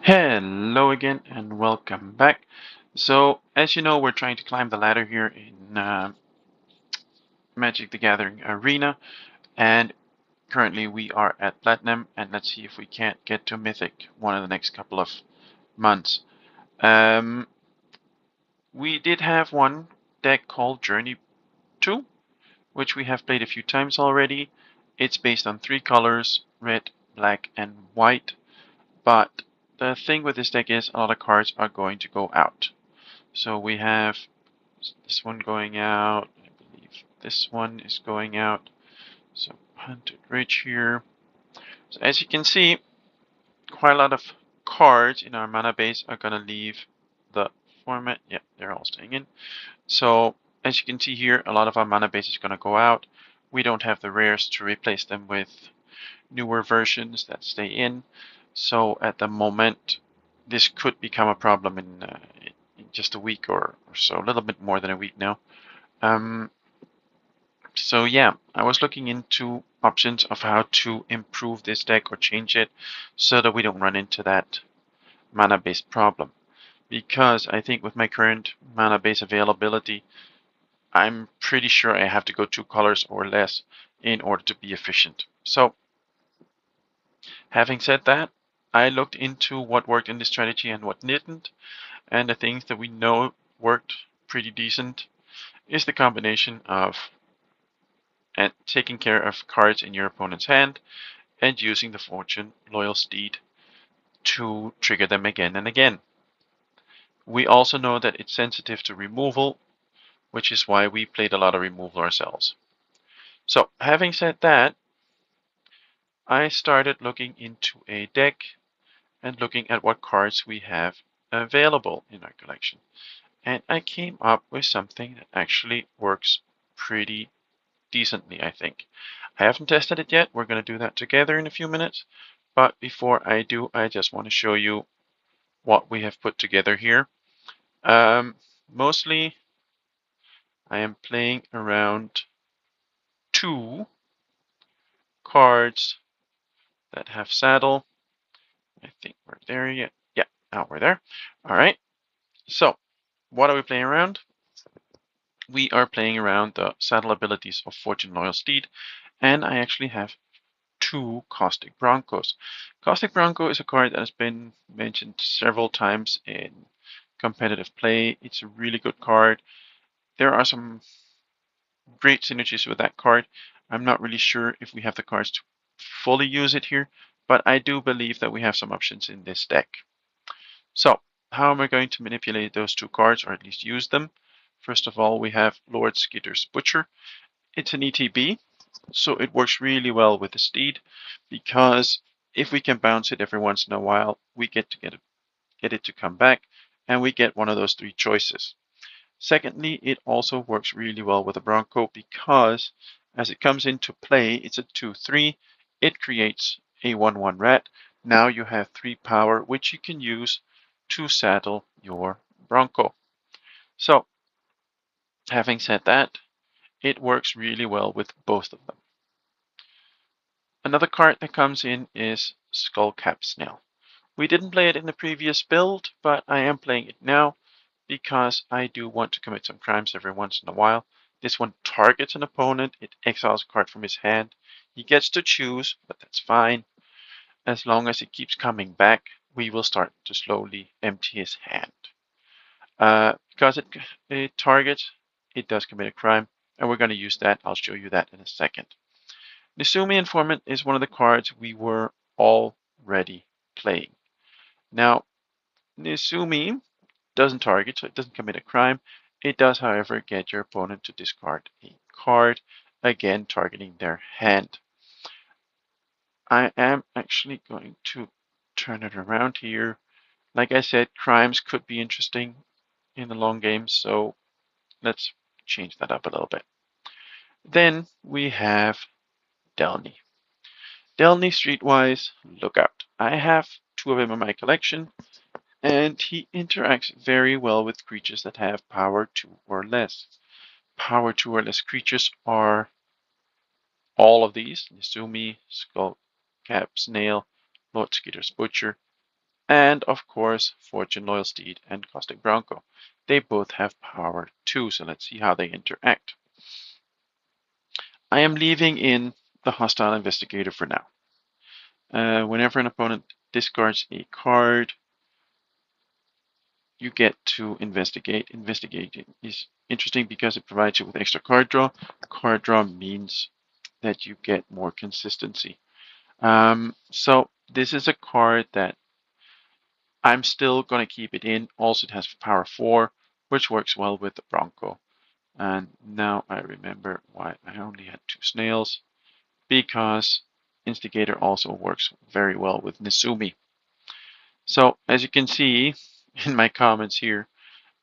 Hello again and welcome back. So, as you know, we're trying to climb the ladder here in Magic the Gathering Arena, and currently we are at Platinum, and let's see if we can't get to Mythic one of the next couple of months. Um, we did have one deck called Journey 2, which we have played a few times already. It's based on three colors, red, black, and white, but the thing with this deck is a lot of cards are going to go out. So we have this one going out. I believe this one is going out. So Hunted Ridge here. So as you can see, quite a lot of cards in our mana base are going to leave the format. Yeah, they're all staying in. So as you can see here, a lot of our mana base is going to go out. We don't have the rares to replace them with newer versions that stay in. So at the moment, this could become a problem in just a week or so, a little bit more than a week now. So yeah, I was looking into options of how to improve this deck or change it so that we don't run into that mana base problem. Because I think with my current mana base availability, I'm pretty sure I have to go 2 colors or less in order to be efficient. So having said that, I looked into what worked in this strategy and what didn't, and the things that we know worked pretty decent is the combination of taking care of cards in your opponent's hand and using the Fortune Loyal Steed to trigger them again and again. We also know that it's sensitive to removal, which is why we played a lot of removal ourselves. So having said that, I started looking into a deck and looking at what cards we have available in our collection. And I came up with something that actually works pretty decently, I think. I haven't tested it yet. We're going to do that together in a few minutes. But before I do, I just want to show you what we have put together here. Mostly, I am playing around 2 cards that have saddle. I think we're there yet. Yeah, now we're there. All right. So, what are we playing around? We are playing around the saddle abilities of Fortune Loyal Steed, and I actually have 2 Caustic Broncos. Caustic Bronco is a card that has been mentioned several times in competitive play. It's a really good card. There are some great synergies with that card. I'm not really sure if we have the cards to fully use it here, but I do believe that we have some options in this deck. So, how am I going to manipulate those 2 cards, or at least use them? First of all, we have Lord Skitter's Butcher. It's an ETB, so it works really well with the steed, because if we can bounce it every once in a while, we get it to come back, and we get one of those 3 choices. Secondly, it also works really well with a Bronco because as it comes into play, it's a 2/3. It creates a 1/1 rat. Now you have 3 power, which you can use to saddle your Bronco. So, having said that, it works really well with both of them. Another card that comes in is Skullcap Snail. We didn't play it in the previous build, but I am playing it now because I do want to commit some crimes every once in a while. This one targets an opponent, it exiles a card from his hand. He gets to choose, but that's fine. As long as it keeps coming back, we will start to slowly empty his hand. Because it targets, it does commit a crime, and we're going to use that. I'll show you that in a second. Nisumi Informant is one of the cards we were already playing. Now, Nisumi doesn't target, so it doesn't commit a crime. It does, however, get your opponent to discard a card, again targeting their hand. I am actually going to turn it around here. Like I said, crimes could be interesting in the long game, so let's change that up a little bit. Then we have Delny. Delny Streetwise, look out. I have 2 of him in my collection, and he interacts very well with creatures that have power 2 or less. Power 2 or less creatures are all of these: Nisumi, Skullcap Snail, Lord Skitter's Butcher. And of course, Fortune, Loyal Steed, and Caustic Bronco. They both have power too, so let's see how they interact. I am leaving in the hostile investigator for now. Whenever an opponent discards a card, you get to investigate. Investigating is interesting because it provides you with extra card draw. Card draw means that you get more consistency. So this is a card that I'm still going to keep it in. Also, it has power 4, which works well with the Bronco. And now I remember why I only had 2 snails, because Instigator also works very well with Nisumi. So as you can see in my comments here,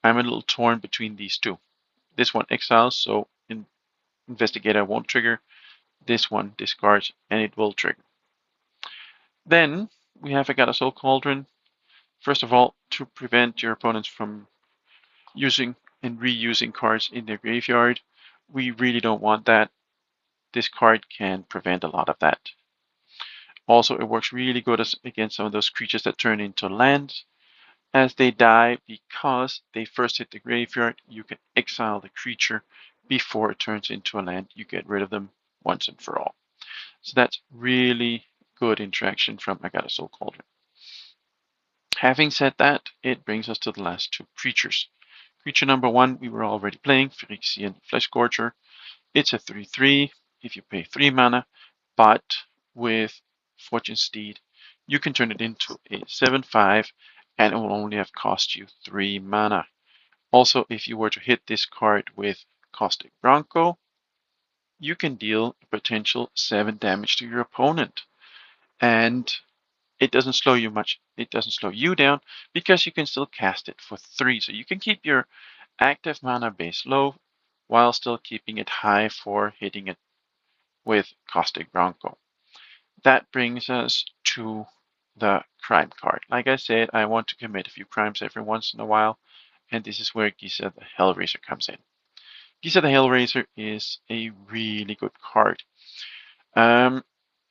I'm a little torn between these two. This one exiles, so Investigator won't trigger. This one discards, and it will trigger. Then we have I Got a Soul Cauldron. First of all, to prevent your opponents from using and reusing cards in their graveyard, we really don't want that. This card can prevent a lot of that. Also, it works really good against some of those creatures that turn into lands. As they die, because they first hit the graveyard, you can exile the creature before it turns into a land. You get rid of them once and for all. So that's really good interaction from I Got a Soul Cauldron. Having said that, it brings us to the last 2 creatures. Creature number 1, we were already playing, Phyrexian Fleshgorger. It's a 3/3 if you pay 3 mana, but with Fortune Steed, you can turn it into a 7/5, and it will only have cost you 3 mana. Also, if you were to hit this card with Caustic Bronco, you can deal a potential 7 damage to your opponent. And it doesn't slow you much. It doesn't slow you down because you can still cast it for 3. So you can keep your active mana base low while still keeping it high for hitting it with Caustic Bronco. That brings us to the crime card. Like I said, I want to commit a few crimes every once in a while, and this is where Giza the Hellraiser comes in. Giza the Hellraiser is a really good card.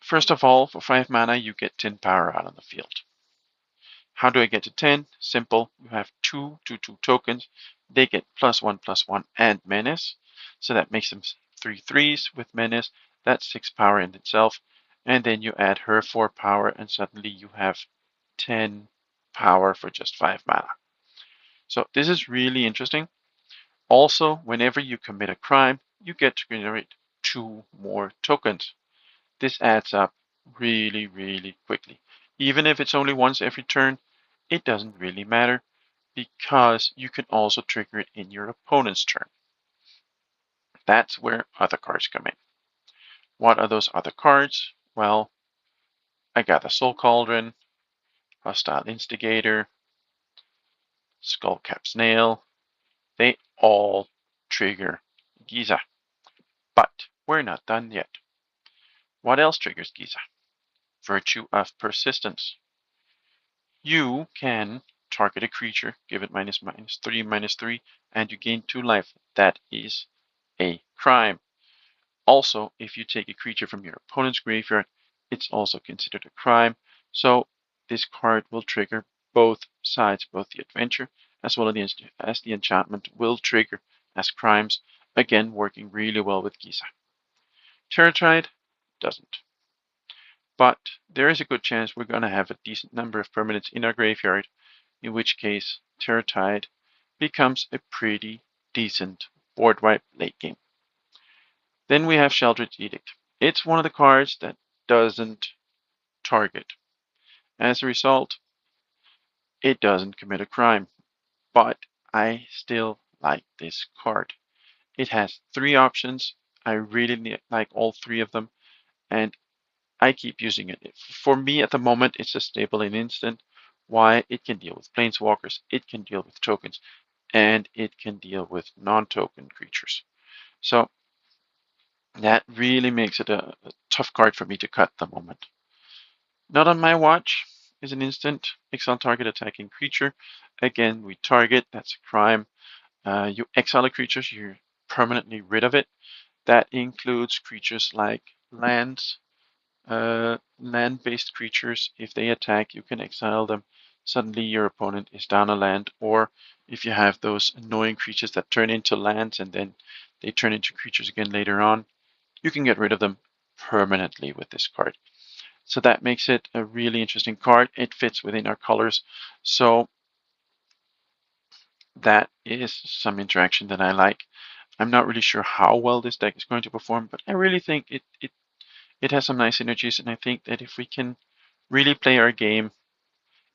First of all, for 5 mana, you get 10 power out on the field. How do I get to 10? Simple. You have 2/2/2 tokens. They get +1/+1 and menace. So that makes them 3/3s with menace. That's 6 power in itself. And then you add her 4 power, and suddenly you have 10 power for just 5 mana. So this is really interesting. Also, whenever you commit a crime, you get to generate 2 more tokens. This adds up really, really quickly. Even if it's only once every turn, it doesn't really matter because you can also trigger it in your opponent's turn. That's where other cards come in. What are those other cards? Well, I got the Soul Cauldron, Hostile Instigator, Skullcap Snail. They all trigger Giza. But we're not done yet. What else triggers Giza? Virtue of Persistence. You can target a creature, give it -3/-3, and you gain 2 life. That is a crime. Also, if you take a creature from your opponent's graveyard, it's also considered a crime. So this card will trigger both sides, both the adventure as well as the enchantment will trigger as crimes, again working really well with Giza. Terra doesn't. But there is a good chance we're going to have a decent number of permanents in our graveyard, in which case Terra becomes a pretty decent board wipe late game. Then we have Sheldred's Edict. It's one of the cards that doesn't target. As a result, it doesn't commit a crime. But I still like this card. It has 3 options. I really like all 3 of them, and I keep using it. For me, at the moment, it's a stable and instant. Why? It can deal with planeswalkers, it can deal with tokens, and it can deal with non-token creatures. So that really makes it a tough card for me to cut at the moment. Not on my watch is an instant. Exile target attacking creature. Again, we target. That's a crime. You exile a creature, you're permanently rid of it. That includes creatures like lands, land-based creatures. If they attack, you can exile them. suddenly your opponent is down a land, or if you have those annoying creatures that turn into lands and then they turn into creatures again later on, you can get rid of them permanently with this card. So that makes it a really interesting card. It fits within our colors. So that is some interaction that I like. I'm not really sure how well this deck is going to perform, but I really think it has some nice synergies, and I think that if we can really play our game,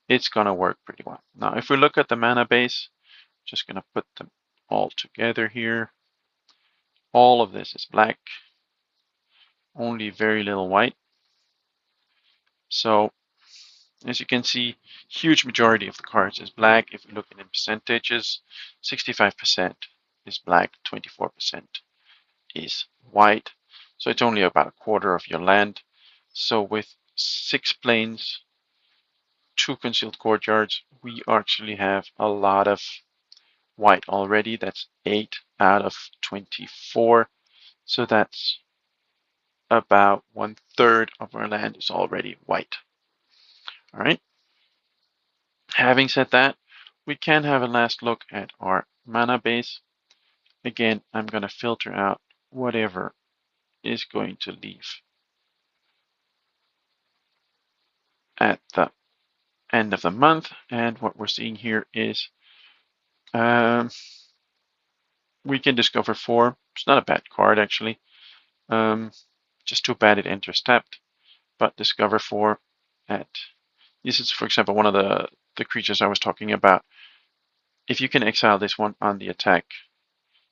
it's gonna work pretty well. Now, if we look at the mana base, just gonna put them all together here. All of this is black, only very little white. So as you can see, huge majority of the cards is black. If we look at in percentages, 65% is black, 24% is white. So it's only about a quarter of your land. So with 6 plains, 2 concealed courtyards, we actually have a lot of white already. That's 8 out of 24. So that's about 1/3 of our land is already white. All right. Having said that, we can have a last look at our mana base. Again, I'm going to filter out whatever is going to leave at the end of the month. And what we're seeing here is um, we can discover 4. It's not a bad card, actually. Just too bad it enters tapped. But discover 4 at, this is, for example, one of the creatures I was talking about. If you can exile this one on the attack,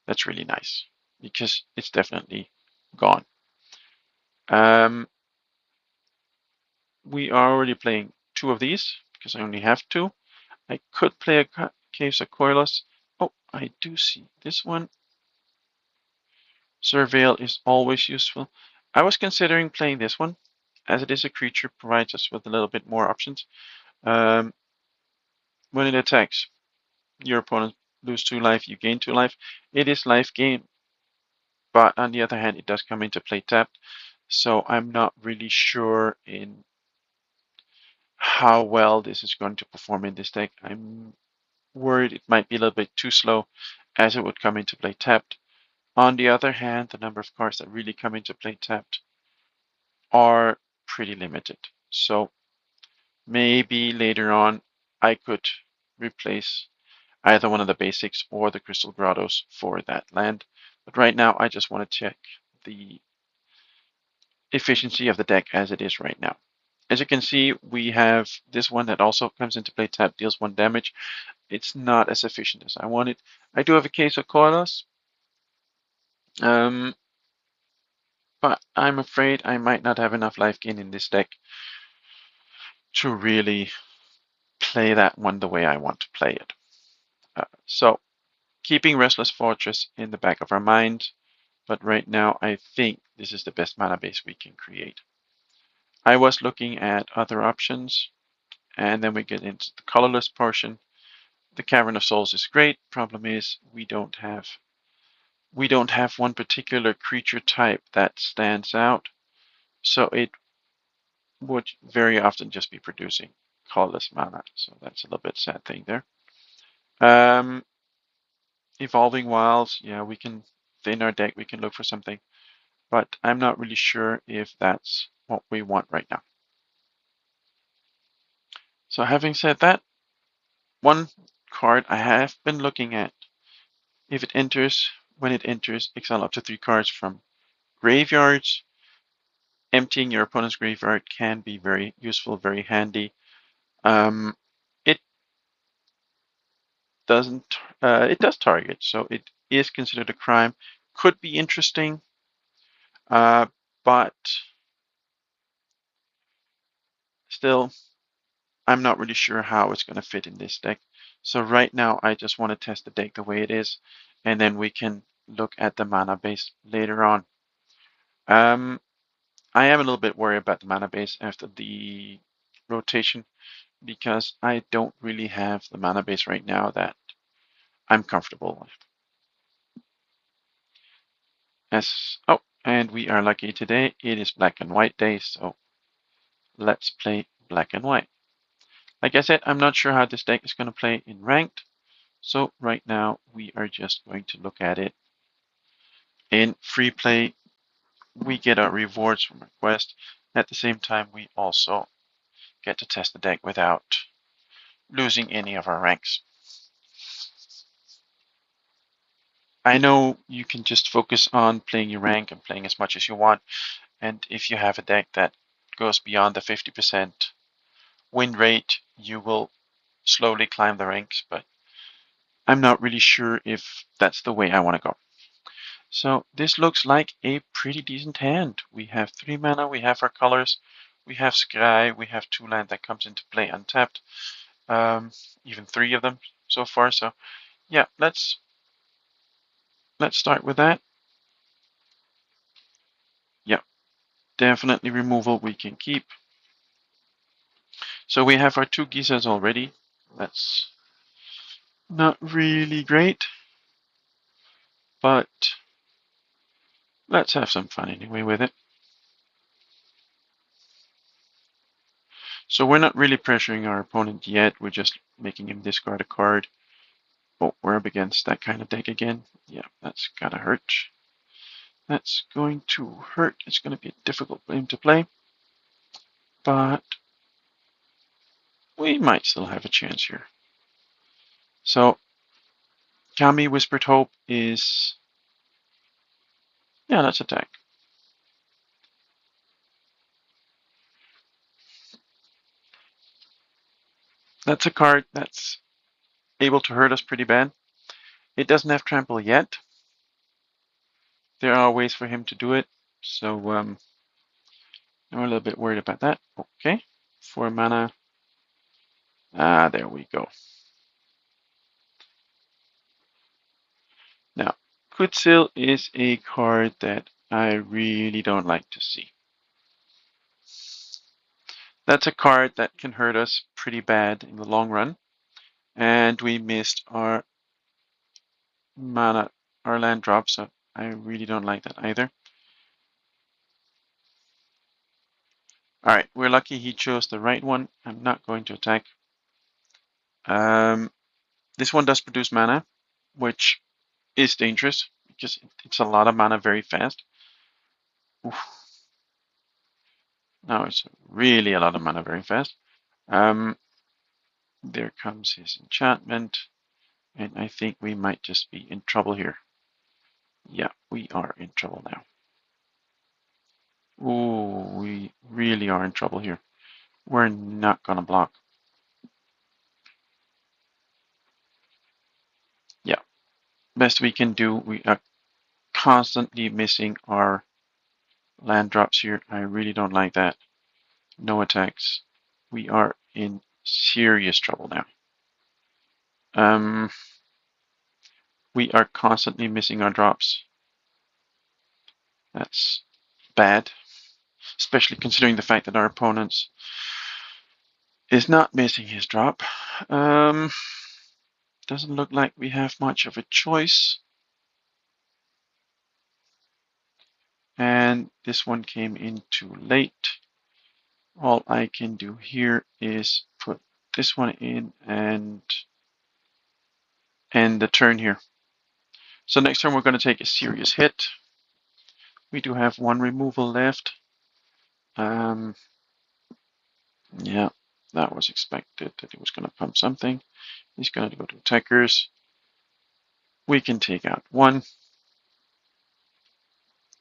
that's really nice because it's definitely gone. We are already playing 2 of these because I only have 2. I could play a Caves of Koilos. Oh, I do see this one. Surveil is always useful. I was considering playing this one, as it is a creature, provides us with a little bit more options. When it attacks, your opponent lose 2 life, you gain 2 life. It is life gain, but on the other hand, it does come into play tapped. So I'm not really sure in how well this is going to perform in this deck. I'm worried it might be a little bit too slow as it would come into play tapped. On the other hand, the number of cards that really come into play tapped are pretty limited. So maybe later on I could replace either one of the basics or the Crystal Grottos for that land. But right now I just want to check the efficiency of the deck as it is right now. As you can see, we have this one that also comes into play tap, deals 1 damage. It's not as efficient as I wanted. I do have a case of Koalas, but I'm afraid I might not have enough life gain in this deck to really play that one the way I want to play it. So keeping Restless Fortress in the back of our mind, but right now I think this is the best mana base we can create. I was looking at other options, and then we get into the colorless portion. The Cavern of Souls is great. Problem is we don't have one particular creature type that stands out, so it would very often just be producing colorless mana. So that's a little bit sad thing there. Evolving Wilds, yeah, we can within our deck we can look for something, but I'm not really sure if that's what we want right now. So having said that, one card I have been looking at, if it enters, when it enters, exile up to 3 cards from graveyards. Emptying your opponent's graveyard can be very useful, very handy. It doesn't, it does target, so it is considered a crime. Could be interesting, but still, I'm not really sure how it's going to fit in this deck. So right now, I just want to test the deck the way it is, and then we can look at the mana base later on. I am a little bit worried about the mana base after the rotation because I don't really have the mana base right now that I'm comfortable with. Oh, and we are lucky today. It is black and white day, so let's play black and white. Like I said, I'm not sure how this deck is going to play in ranked. So right now we are just going to look at it in free play. We get our rewards from our quest. At the same time, we also get to test the deck without losing any of our ranks. I know you can just focus on playing your rank and playing as much as you want. And if you have a deck that goes beyond the 50% win rate, you will slowly climb the ranks. But I'm not really sure if that's the way I want to go. So this looks like a pretty decent hand. We have 3 mana, we have our colors, we have Scry, we have 2 land that comes into play untapped. Even 3 of them so far. So yeah, let's start with that. Yeah, definitely removal we can keep. So we have our 2 Gisas already. That's not really great, but let's have some fun anyway with it. So we're not really pressuring our opponent yet. We're just making him discard a card. Oh, we're up against that kind of deck again. Yeah, that's gotta hurt. That's going to hurt. It's going to be a difficult game to play, but we might still have a chance here. So Kami Whispered Hope is, yeah, let's attack. That's a card that's able to hurt us pretty bad. It doesn't have trample yet. There are ways for him to do it, so I'm a little bit worried about that. Okay, 4 mana. Ah, there we go. Now, Kutsil is a card that I really don't like to see. That's a card that can hurt us pretty bad in the long run. And we missed our mana, our land drop, so I really don't like that either. Alright, we're lucky he chose the right one. I'm not going to attack. This one does produce mana, which is dangerous because it's a lot of mana very fast. Oof. Now it's really a lot of mana very fast. There comes his enchantment, and I think we might just be in trouble here. Yeah, we are in trouble now. Ooh, we really are in trouble here. We're not gonna block. Yeah, best we can do. We are constantly missing our land drops here. I really don't like that. No attacks. We are in serious trouble now. We are constantly missing our drops. That's bad, especially considering the fact that our opponent is not missing his drop. Doesn't look like we have much of a choice. And this one came in too late. All I can do here is put this one in and end the turn here. So next turn we're going to take a serious hit. We do have 1 removal left. Yeah, that was expected that he was going to pump something. He's going to go to attackers. We can take out 1,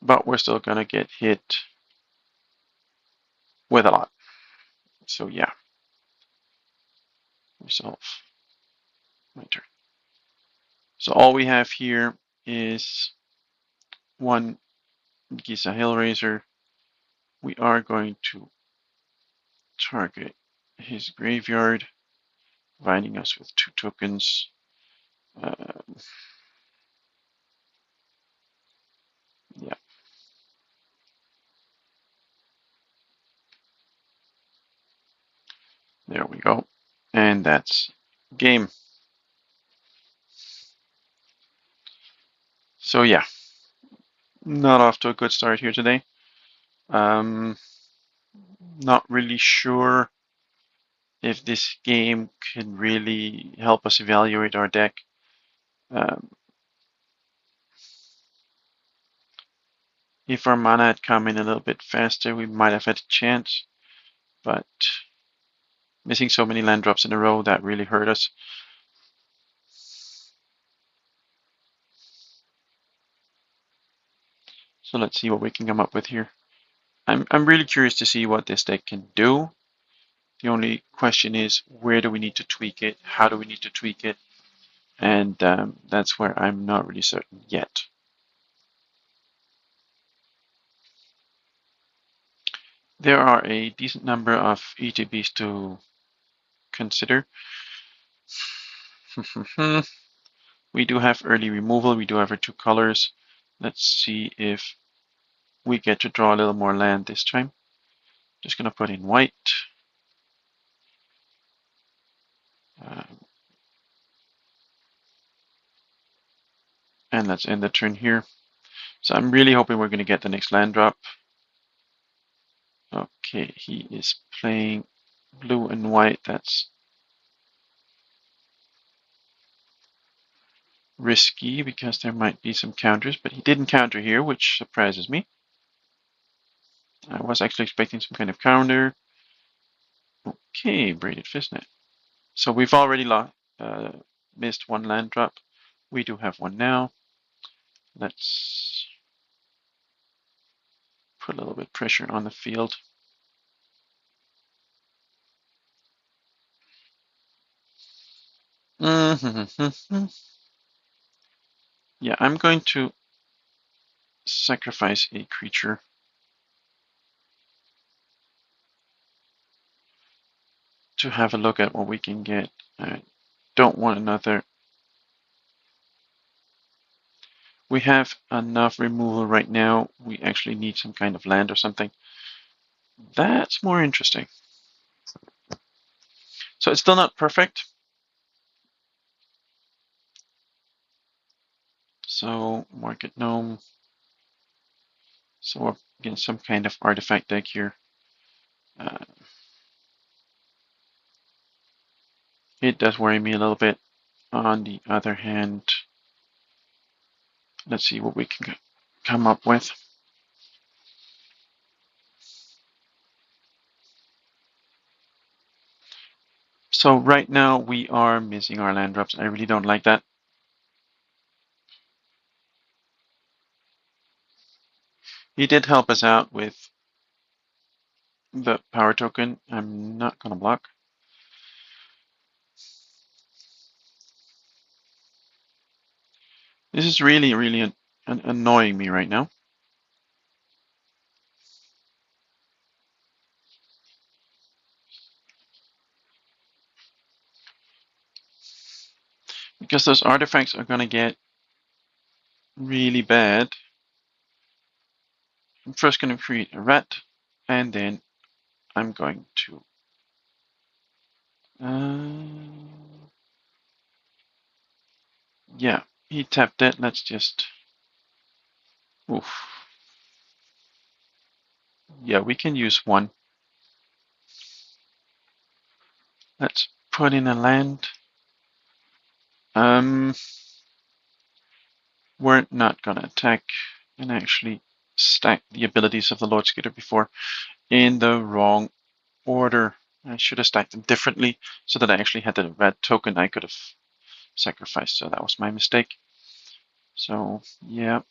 but we're still going to get hit with a lot. So yeah, resolve my turn. So all we have here is 1 Gisa Hellraiser. We are going to target his graveyard, providing us with 2 tokens. Yeah. There we go. And that's game. So yeah, not off to a good start here today. Not really sure if this game can really help us evaluate our deck. Um, if our mana had come in a little bit faster, we might have had a chance. But missing so many land drops in a row, that really hurt us. So let's see what we can come up with here. I'm really curious to see what this deck can do. The only question is, where do we need to tweak it? How do we need to tweak it? And that's where I'm not really certain yet. There are a decent number of ETBs to consider. We do have early removal. We do have our 2 colors. Let's see if we get to draw a little more land this time. Just going to put in white. And let's end the turn here. So I'm really hoping we're going to get the next land drop. Okay, he is playing blue and white. That's risky because there might be some counters, but he didn't counter here, which surprises me. I was actually expecting some kind of counter. Okay, braided fistnet. So we've already missed 1 land drop. We do have 1 now. Let's put a little bit of pressure on the field. Yeah, I'm going to sacrifice a creature. To have a look at what we can get. I don't want another. We have enough removal right now. We actually need some kind of land or something. That's more interesting. So it's still not perfect. So Market Gnome. So we're getting some kind of artifact deck here. It does worry me a little bit. On the other hand, let's see what we can come up with. So right now we are missing our land drops. I really don't like that. He did help us out with the power token. I'm not going to block. This is really annoying me right now. Because those artifacts are going to get really bad. I'm first going to create a rat, and then I'm going to... yeah, he tapped it. Let's just... oof. Yeah, we can use 1. Let's put in a land. We're not going to attack and actually stack the abilities of the Lord Skitter before in the wrong order. I should have stacked them differently so that I actually had the red token I could have sacrificed. So that was my mistake. So yeah,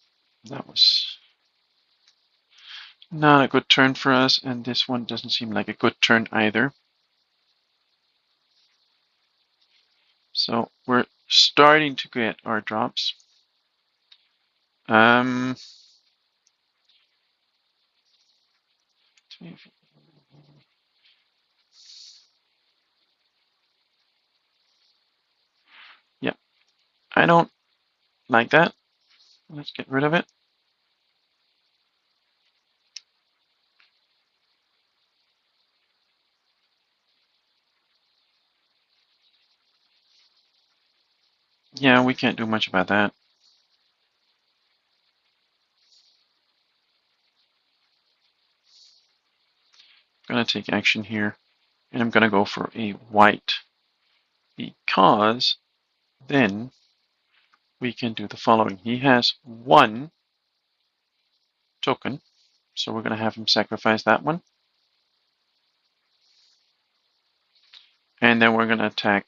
that was not a good turn for us, and this one doesn't seem like a good turn either. So we're starting to get our drops. Yeah, I don't like that. Let's get rid of it. Yeah, we can't do much about that. Gonna take action here And I'm going to go for a white because then we can do the following. He has one token, so we're going to have him sacrifice that one. And then we're going to attack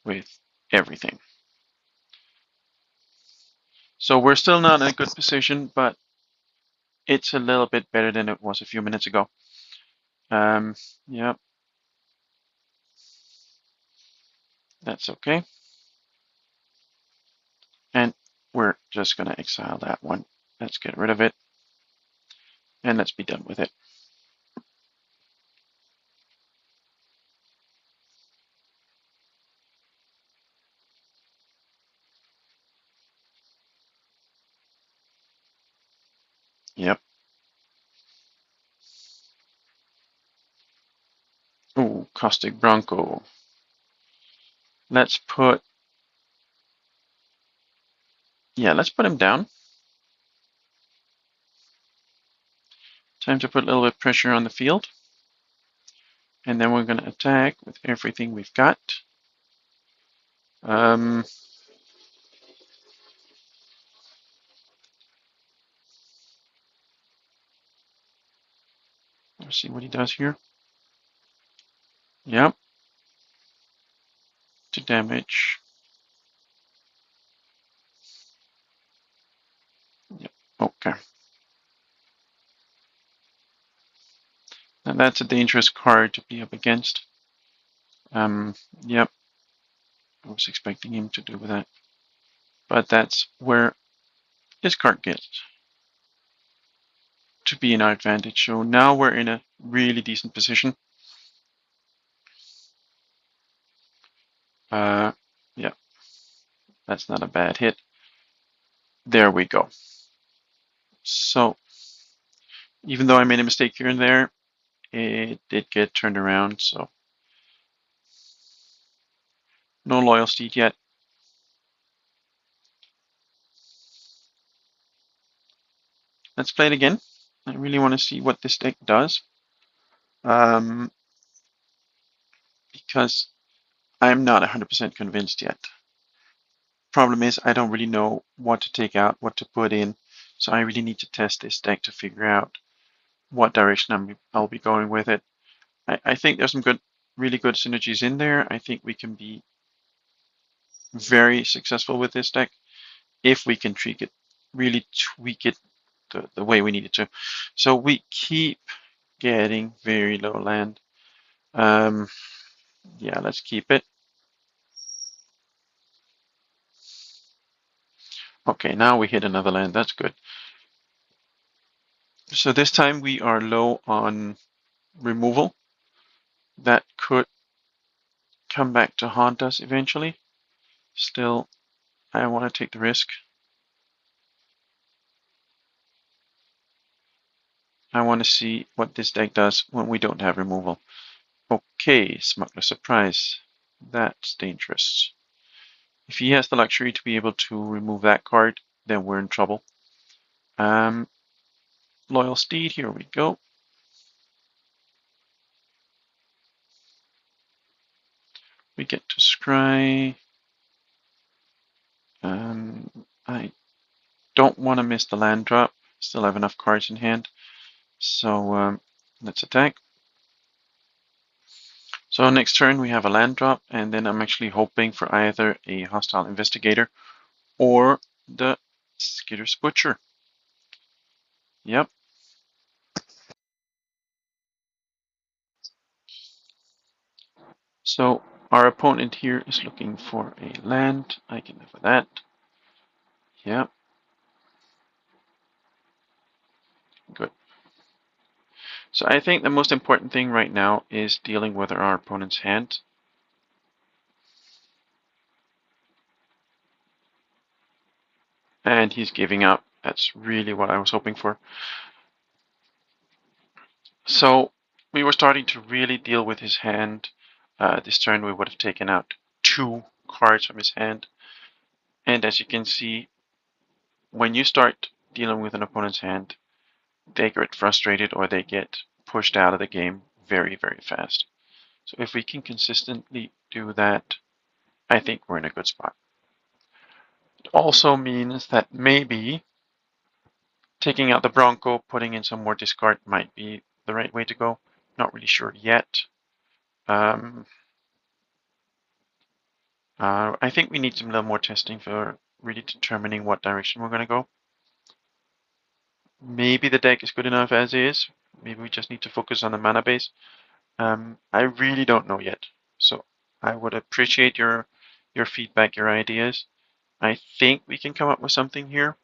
with everything. So we're still not in a good position, but it's a little bit better than it was a few minutes ago. Yep. That's okay. And we're just going to exile that one. Let's get rid of it. And let's be done with it. Yep. Ooh, Caustic Bronco. Let's put... Yeah, let's put him down. Time to put a little bit of pressure on the field. And then we're going to attack with everything we've got. Let's see what he does here. Yep. To damage. Yep. Okay. Now that's a dangerous card to be up against. Yep. I was expecting him to do that. But that's where his card gets to be in our advantage. So now we're in a really decent position. Yeah, that's not a bad hit. There we go. So even though I made a mistake here and there, it did get turned around. So no loyal steed yet. Let's play it again. I really want to see what this deck does. Because I'm not 100% convinced yet. Problem is, I don't really know what to take out, what to put in. So I really need to test this deck to figure out what direction I'll be going with it. I think there's some really good synergies in there. I think we can be very successful with this deck if we can really tweak it the way we need it to. So we keep getting very low land. Yeah, let's keep it. Okay, now we hit another land. That's good. So this time we are low on removal. That could come back to haunt us eventually. Still, I want to take the risk. I want to see what this deck does when we don't have removal. Okay, Smuggler Surprise. That's dangerous. If he has the luxury to be able to remove that card, then we're in trouble. Loyal Steed, here we go. We get to scry. I don't want to miss the land drop. Still have enough cards in hand. So let's attack. So next turn we have a land drop, and then I'm actually hoping for either a hostile investigator or the Skitter's Butcher. Yep. So our opponent here is looking for a land. I can live with that. Yep. Good. So I think the most important thing right now is dealing with our opponent's hand. And he's giving up. That's really what I was hoping for. So we were starting to really deal with his hand. This turn we would have taken out 2 cards from his hand. And as you can see, when you start dealing with an opponent's hand, they get frustrated or they get pushed out of the game very, very fast. So if we can consistently do that, I think we're in a good spot. It also means that maybe taking out the Bronco, putting in some more discard might be the right way to go. Not really sure yet. I think we need some little more testing for really determining what direction we're going to go. Maybe the deck is good enough as is. Maybe we just need to focus on the mana base. I really don't know yet. So I would appreciate your feedback, your ideas. I think we can come up with something here.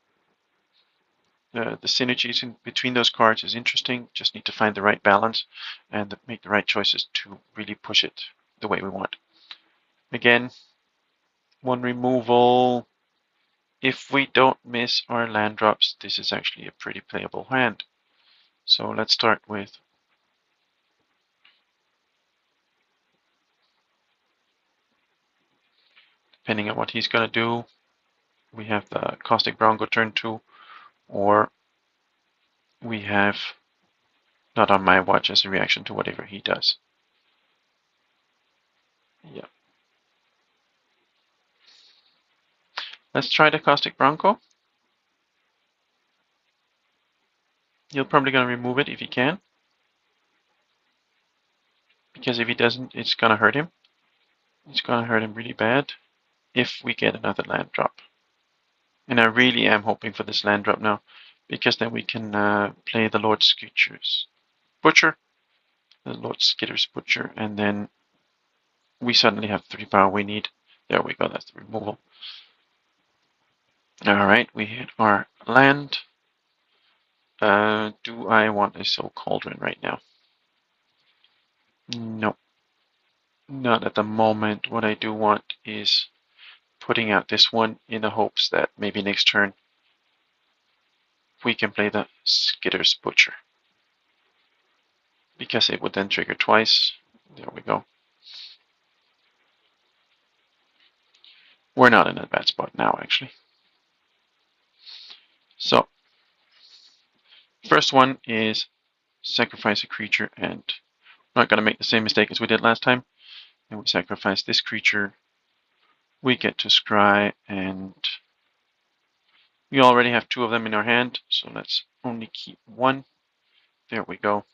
The synergies between those cards is interesting. Just need to find the right balance and make the right choices to really push it the way we want. Again, one removal. If we don't miss our land drops, this is actually a pretty playable hand. So let's start with depending on what he's going to do, we have the Caustic Bronco turn 2, or we have Not on My Watch as a reaction to whatever he does. Yeah. Let's try the Caustic Bronco. He'll probably going to remove it if he can. Because if he doesn't, it's going to hurt him. It's going to hurt him really bad if we get another land drop. And I really am hoping for this land drop now, because then we can play the Lord Skitter's Butcher, the Lord Skitter's Butcher, and then we suddenly have 3 power we need. There we go, that's the removal. Alright, we hit our land. Do I want a Soul Cauldron right now? No. Not at the moment. What I do want is putting out this one in the hopes that maybe next turn we can play the Skitter's Butcher. Because it would then trigger twice. There we go. We're not in a bad spot now, actually. So, first one is sacrifice a creature, and we're not going to make the same mistake as we did last time. And we sacrifice this creature. We get to scry, and we already have 2 of them in our hand, so let's only keep 1. There we go.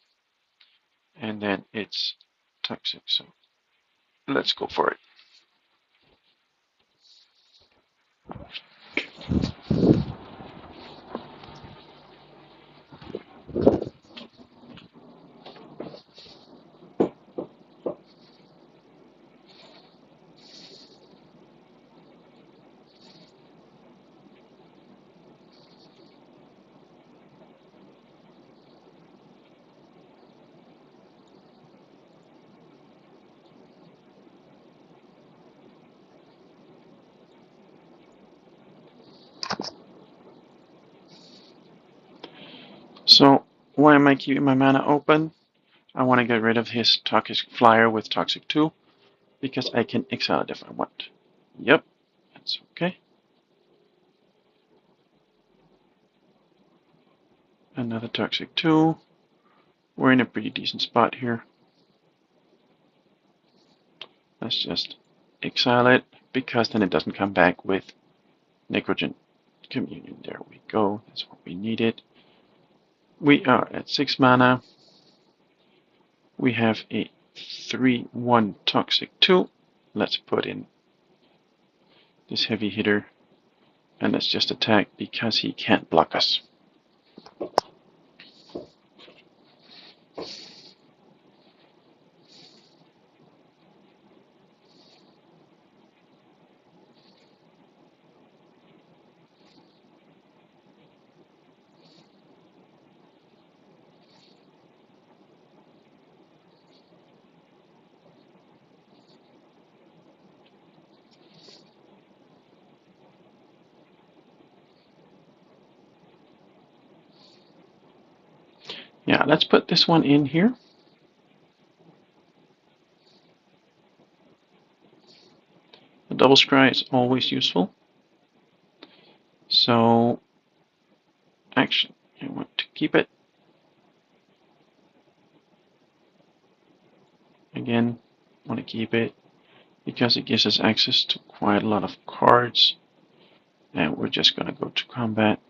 And then it's toxic, so let's go for it. So why am I keeping my mana open? I want to get rid of his Toxic Flyer with Toxic 2, because I can exile it if I want. Yep, that's okay. Another Toxic 2. We're in a pretty decent spot here. Let's just exile it, because then it doesn't come back with Necrogen Communion. There we go, that's what we needed. We are at 6 mana. We have a 3/1 Toxic 2. Let's put in this heavy hitter, and let's just attack because he can't block us. Yeah, let's put this one in here. The double scry is always useful. So, actually, I want to keep it. Again, want to keep it because it gives us access to quite a lot of cards. And we're just going to go to combat.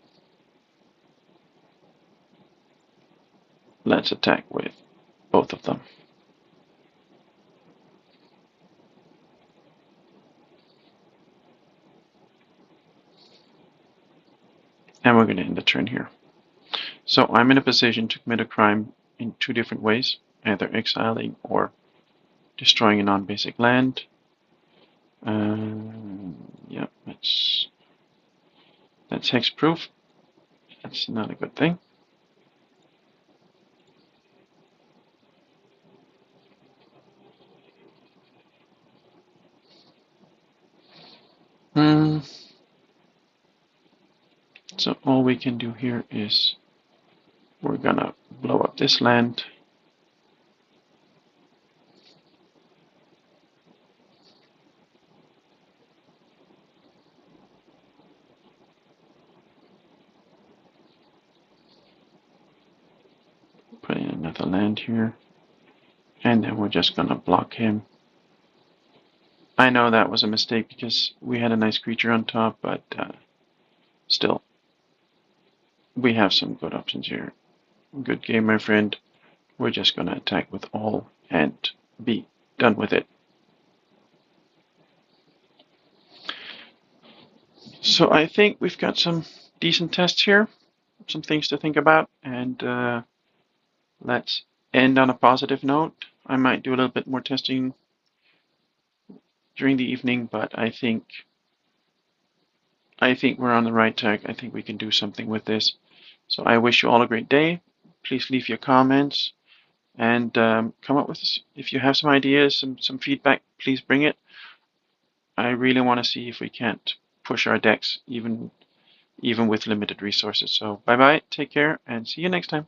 Let's attack with both of them. And we're going to end the turn here. So I'm in a position to commit a crime in two different ways, either exiling or destroying a non-basic land. Yeah, that's hexproof. That's not a good thing. So all we can do here is we're gonna blow up this land. Put in another land here. And then we're just gonna block him. I know that was a mistake because we had a nice creature on top, but still, we have some good options here. Good game, my friend. We're just gonna attack with all and be done with it. So I think we've got some decent tests here, some things to think about, and let's end on a positive note. I might do a little bit more testing during the evening, but I think we're on the right track. I think we can do something with this. So I wish you all a great day. Please leave your comments and come up with, if you have some ideas, some feedback, please bring it. I really want to see if we can't push our decks even with limited resources. So bye bye, take care, and see you next time.